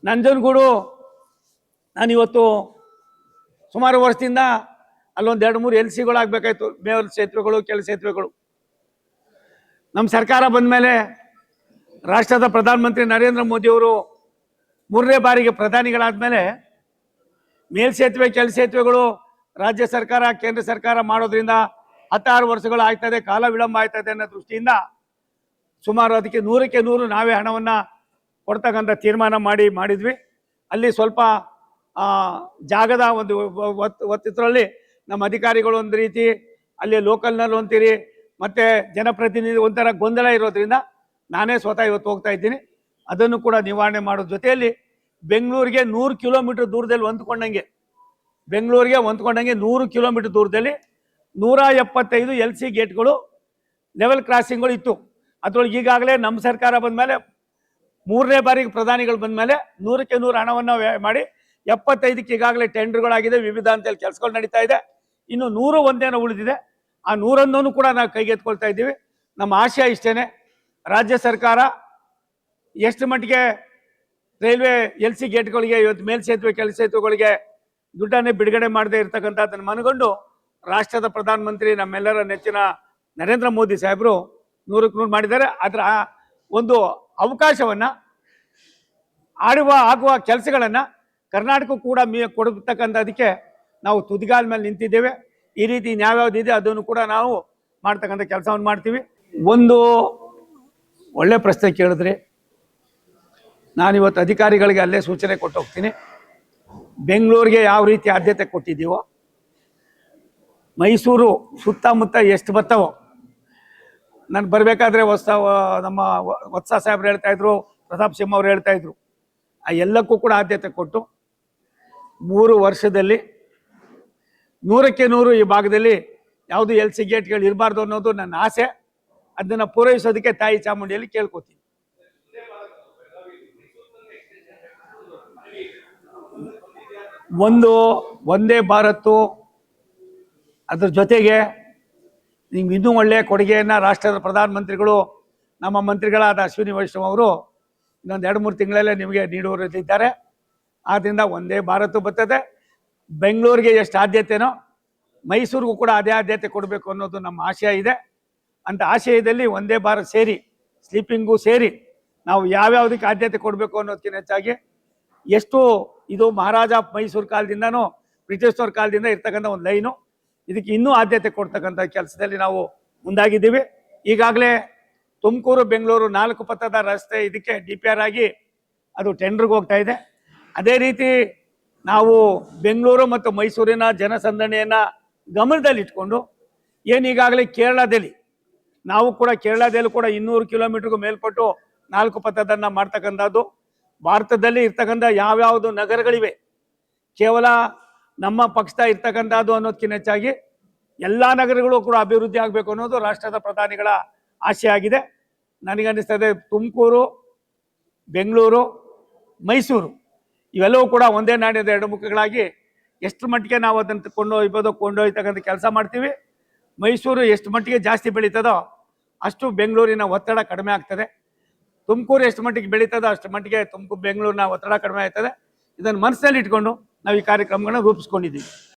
ನಂಜನಗೂಡು ನಾನಿವತ್ತು ಸುಮಾರು ವರ್ಷದಿಂದ ಅಲ್ಲೊಂದು 2-3 ಎಲ್ ಸಿಗಳು ಆಗಬೇಕಾಯ್ತು, ಮೇಲ್ ಸೇತುವೆಗಳು, ಕೆಳ ಸೇತುವೆಗಳು. ನಮ್ಮ ಸರ್ಕಾರ ಬಂದ ಮೇಲೆ ರಾಷ್ಟ್ರದ ಪ್ರಧಾನಮಂತ್ರಿ ನರೇಂದ್ರ ಮೋದಿಯವರು 3ನೇ ಬಾರಿಗೆ ಪ್ರಧಾನಿಗಳಾದ ಮೇಲೆ ಮೇಲ್ಸೇತುವೆ, ಕೆಳ ಸೇತುವೆಗಳು ರಾಜ್ಯ ಸರ್ಕಾರ, ಕೇಂದ್ರ ಸರ್ಕಾರ ಮಾಡೋದ್ರಿಂದ 16 ವರ್ಷಗಳು ಆಗ್ತದೆ, ಕಾಲ ವಿಳಂಬ ಆಗ್ತದೆ ಅನ್ನೋ ದೃಷ್ಟಿಯಿಂದ ಸುಮಾರು ಅದಕ್ಕೆ 100ಕ್ಕೆ 100 ನಾವೇ ಹಣವನ್ನು ಕೊಡ್ತಕ್ಕಂಥ ತೀರ್ಮಾನ ಮಾಡಿದ್ವಿ. ಅಲ್ಲಿ ಸ್ವಲ್ಪ ಜಾಗದ ಒಂದು ಒತ್ತಿದ್ರಲ್ಲಿ ನಮ್ಮ ಅಧಿಕಾರಿಗಳು ಒಂದು ರೀತಿ, ಅಲ್ಲಿ ಲೋಕಲ್ನಲ್ಲಿ ಒಂತೀರಿ, ಮತ್ತು ಜನಪ್ರತಿನಿಧಿ ಒಂಥರ ಗೊಂದಲ ಇರೋದ್ರಿಂದ ನಾನೇ ಸ್ವತಃ ಇವತ್ತು ಹೋಗ್ತಾ ಇದ್ದೀನಿ. ಅದನ್ನು ಕೂಡ ನಿವಾರಣೆ ಮಾಡೋ ಜೊತೆಯಲ್ಲಿ ಬೆಂಗಳೂರಿಗೆ 100 ಕಿಲೋಮೀಟರ್ ದೂರದಲ್ಲಿ ಹೊಂದ್ಕೊಂಡಂಗೆ, ಬೆಂಗಳೂರಿಗೆ ಹೊಂದ್ಕೊಂಡಂಗೆ 100 ಕಿಲೋಮೀಟರ್ ದೂರದಲ್ಲಿ 175 ಎಲ್ ಸಿ ಗೇಟ್ಗಳು, ಲೆವೆಲ್ ಕ್ರಾಸಿಂಗ್ಗಳು ಇತ್ತು. ಅದರೊಳಗೆ ಈಗಾಗಲೇ ನಮ್ಮ ಸರ್ಕಾರ ಬಂದ ಮೇಲೆ 3ನೇ ಬಾರಿಗೆ ಪ್ರಧಾನಿಗಳು ಬಂದ ಮೇಲೆ 100ಕ್ಕೆ 100 ಹಣವನ್ನು ವ್ಯಯ ಮಾಡಿ 75ಕ್ಕೆ ಈಗಾಗಲೇ ಟೆಂಡರ್ಗಳಾಗಿದೆ, ವಿವಿಧ ಹಂತದಲ್ಲಿ ಕೆಲಸಗಳು ನಡೀತಾ ಇದೆ. ಇನ್ನು 101 ಉಳಿದಿದೆ. ಆ 101 ಕೂಡ ನಾವು ಕೈಗೆತ್ಕೊಳ್ತಾ ಇದ್ದೀವಿ. ನಮ್ಮ ಆಶಯ ಇಷ್ಟೇ, ರಾಜ್ಯ ಸರ್ಕಾರ ಎಷ್ಟು ಮಟ್ಟಿಗೆ ರೈಲ್ವೆ ಎಲ್ ಸಿ ಗೇಟ್ಗಳಿಗೆ, ಇವತ್ತು ಮೇಲ್ಸೇತುವೆ, ಕೆಳ ಸೇತುವೆಗಳಿಗೆ ದುಡ್ಡನ್ನೇ ಬಿಡುಗಡೆ ಮಾಡದೇ ಇರ್ತಕ್ಕಂಥದ್ದನ್ನು ಮನಗೊಂಡು ರಾಷ್ಟ್ರದ ಪ್ರಧಾನಮಂತ್ರಿ ನಮ್ಮೆಲ್ಲರ ನೆಚ್ಚಿನ ನರೇಂದ್ರ ಮೋದಿ ಸಾಹೇಬರು 100ಕ್ಕೆ 100 ಮಾಡಿದ್ದಾರೆ. ಅದರ ಒಂದು ಅವಕಾಶವನ್ನು ಆಗುವ ಕೆಲಸಗಳನ್ನು ಕರ್ನಾಟಕ ಕೂಡ ಕೊಡತಕ್ಕಂಥದಕ್ಕೆ ನಾವು ತುದಿಗಾಲ ಮೇಲೆ ನಿಂತಿದ್ದೇವೆ. ಈ ರೀತಿ ಇನ್ಯಾವ್ಯಾವುದಿದೆ ಅದನ್ನು ಕೂಡ ನಾವು ಮಾಡ್ತಕ್ಕಂಥ ಕೆಲಸವನ್ನು ಮಾಡ್ತೀವಿ. ಒಂದು ಒಳ್ಳೆ ಪ್ರಶ್ನೆ ಕೇಳಿದ್ರಿ. ನಾನಿವತ್ತು ಅಧಿಕಾರಿಗಳಿಗೆ ಅಲ್ಲೇ ಸೂಚನೆ ಕೊಟ್ಟು ಹೋಗ್ತೀನಿ. ಬೆಂಗಳೂರಿಗೆ ಯಾವ ರೀತಿ ಆದ್ಯತೆ ಕೊಟ್ಟಿದ್ದೀವೋ, ಮೈಸೂರು ಸುತ್ತಮುತ್ತ ಎಷ್ಟು ಬರ್ತಾವೋ, ನಾನು ಬರಬೇಕಾದ್ರೆ ನಮ್ಮ ವತ್ಸ ಸಾಹೇಬ್ರು ಹೇಳ್ತಾಯಿದ್ರು, ಪ್ರತಾಪ್ ಸಿಂಹ ಅವರು ಹೇಳ್ತಾಯಿದ್ರು, ಆ ಎಲ್ಲಕ್ಕೂ ಕೂಡ ಆದ್ಯತೆ ಕೊಟ್ಟು 3 ವರ್ಷದಲ್ಲಿ 100ಕ್ಕೆ 100 ಈ ಭಾಗದಲ್ಲಿ ಯಾವುದು ಎಲ್ ಸಿ ಗೇಟ್ಗಳು ಇರಬಾರ್ದು ಅನ್ನೋದು ನನ್ನ ಆಸೆ. ಅದನ್ನು ಪೂರೈಸೋದಕ್ಕೆ ತಾಯಿ ಚಾಮುಂಡಿಯಲ್ಲಿ ಕೇಳ್ಕೊತೀನಿ. ಒಂದೇ ಭಾರತ್, ಅದ್ರ ಜೊತೆಗೆ ನಿಮ್ಗೆ ಇನ್ನೂ ಒಳ್ಳೆಯ ಕೊಡುಗೆಯನ್ನು ರಾಷ್ಟ್ರದ ಪ್ರಧಾನಮಂತ್ರಿಗಳು, ನಮ್ಮ ಮಂತ್ರಿಗಳಾದ ಅಶ್ವಿನಿ ವೈಷ್ಣವ್ ಅವರು ಇನ್ನೊಂದು 2-3 ತಿಂಗಳಲ್ಲೇ ನಿಮಗೆ ನೀಡುವರಿದ್ದಾರೆ. ಆದ್ದರಿಂದ ಒಂದೇ ಭಾರತ ಬರ್ತದೆ. ಬೆಂಗಳೂರಿಗೆ ಎಷ್ಟು ಆದ್ಯತೆನೋ ಮೈಸೂರಿಗೂ ಕೂಡ ಅದೇ ಆದ್ಯತೆ ಕೊಡಬೇಕು ಅನ್ನೋದು ನಮ್ಮ ಆಶಯ ಇದೆ. ಅಂತ ಆಶಯದಲ್ಲಿ ಒಂದೇ ಭಾರತ್ ಸೇರಿ, ಸ್ಲೀಪಿಂಗು ಸೇರಿ ನಾವು ಯಾವ್ಯಾವುದಕ್ಕೆ ಆದ್ಯತೆ ಕೊಡಬೇಕು ಅನ್ನೋದಕ್ಕಿಂತ ಹೆಚ್ಚಾಗಿ ಎಷ್ಟು ಇದು ಮಹಾರಾಜ ಮೈಸೂರು ಕಾಲದಿಂದನೂ ಬ್ರಿಟಿಷ್ನವ್ರ ಕಾಲದಿಂದ ಇರ್ತಕ್ಕಂಥ ಒಂದು ಲೈನು, ಇದಕ್ಕೆ ಇನ್ನೂ ಆದ್ಯತೆ ಕೊಡ್ತಕ್ಕಂಥ ಕೆಲಸದಲ್ಲಿ ನಾವು ಮುಂದಾಗಿದ್ದೀವಿ. ಈಗಾಗಲೇ ತುಮಕೂರು ಬೆಂಗಳೂರು 4 ಪಥದ ರಸ್ತೆ ಇದಕ್ಕೆ DPR ಆಗಿ ಅದು ಟೆಂಡರ್ಗೆ ಹೋಗ್ತಾ ಇದೆ. ಅದೇ ರೀತಿ ನಾವು ಬೆಂಗಳೂರು ಮತ್ತು ಮೈಸೂರಿನ ಜನಸಂದಣಿಯನ್ನು ಗಮನದಲ್ಲಿಟ್ಕೊಂಡು ಏನು ಈಗಾಗಲೇ ಕೇರಳದಲ್ಲಿ ನಾವು ಕೂಡ ಕೇರಳದಲ್ಲಿ ಕೂಡ 200 ಕಿಲೋಮೀಟರ್ಗೂ ಮೇಲ್ಪಟ್ಟು 4 ಪಥದನ್ನು ಮಾಡ್ತಕ್ಕಂಥದ್ದು. ಭಾರತದಲ್ಲಿ ಇರ್ತಕ್ಕಂಥ ಯಾವ್ಯಾವುದು ನಗರಗಳಿವೆ ಕೇವಲ ನಮ್ಮ ಪಕ್ಷದ ಇರ್ತಕ್ಕಂಥದ್ದು ಅನ್ನೋದಕ್ಕಿಂತ ಹೆಚ್ಚಾಗಿ ಎಲ್ಲ ನಗರಗಳು ಕೂಡ ಅಭಿವೃದ್ಧಿ ಆಗಬೇಕು ಅನ್ನೋದು ರಾಷ್ಟ್ರದ ಪ್ರಧಾನಿಗಳ ಆಶೆ ಆಗಿದೆ. ನನಗನ್ನಿಸ್ತದೆ ತುಮಕೂರು, ಬೆಂಗಳೂರು, ಮೈಸೂರು ಇವೆಲ್ಲವೂ ಕೂಡ ಒಂದೇ ನಾಣ್ಯದ 2 ಮುಖಗಳಾಗಿ ಎಷ್ಟು ಮಟ್ಟಿಗೆ ನಾವು ಅದನ್ನು ಕೊಂಡೊಯ್ತಕ್ಕಂಥ ಕೆಲಸ ಮಾಡ್ತೀವಿ. ಮೈಸೂರು ಎಷ್ಟು ಮಟ್ಟಿಗೆ ಜಾಸ್ತಿ ಬೆಳೀತದೋ ಅಷ್ಟು ಬೆಂಗಳೂರಿನ ಒತ್ತಡ ಕಡಿಮೆ ಆಗ್ತದೆ. ತುಮಕೂರು ಎಷ್ಟು ಮಟ್ಟಿಗೆ ಬೆಳೀತದೋ ಅಷ್ಟು ಮಟ್ಟಿಗೆ ಬೆಂಗಳೂರಿನ ಒತ್ತಡ ಕಡಿಮೆ ಆಗ್ತದೆ. ಇದನ್ನು ಮನಸ್ಸಿನಲ್ಲಿ ಇಟ್ಕೊಂಡು ನಾವು ಈ ಕಾರ್ಯಕ್ರಮಗಳನ್ನ ರೂಪಿಸ್ಕೊಂಡಿದ್ದೀವಿ.